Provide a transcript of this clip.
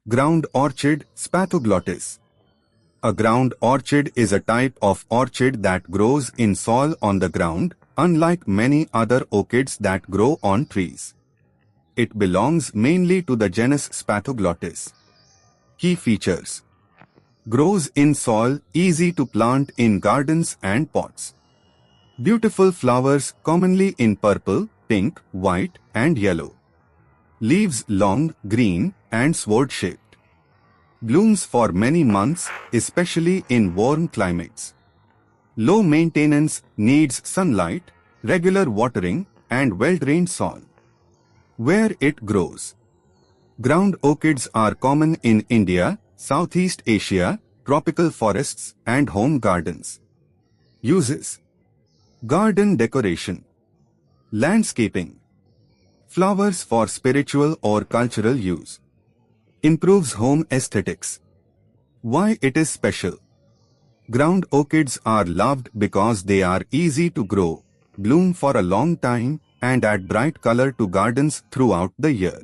Ground orchid, Spathoglottis. A ground orchid is a type of orchid that grows in soil on the ground, unlike many other orchids that grow on trees. It belongs mainly to the genus Spathoglottis. Key features: grows in soil, easy to plant in gardens and pots. Beautiful flowers commonly in purple, pink, white, and yellow. Leaves long, green, and sword-shaped. Blooms for many months, especially in warm climates. Low maintenance, needs sunlight, regular watering, and well-drained soil. Where it grows. Ground orchids are common in India, Southeast Asia, tropical forests, and home gardens. Uses: garden decoration, landscaping, flowers for spiritual or cultural use, improves home aesthetics. Why it is special? Ground orchids are loved because they are easy to grow, bloom for a long time, and add bright color to gardens throughout the year.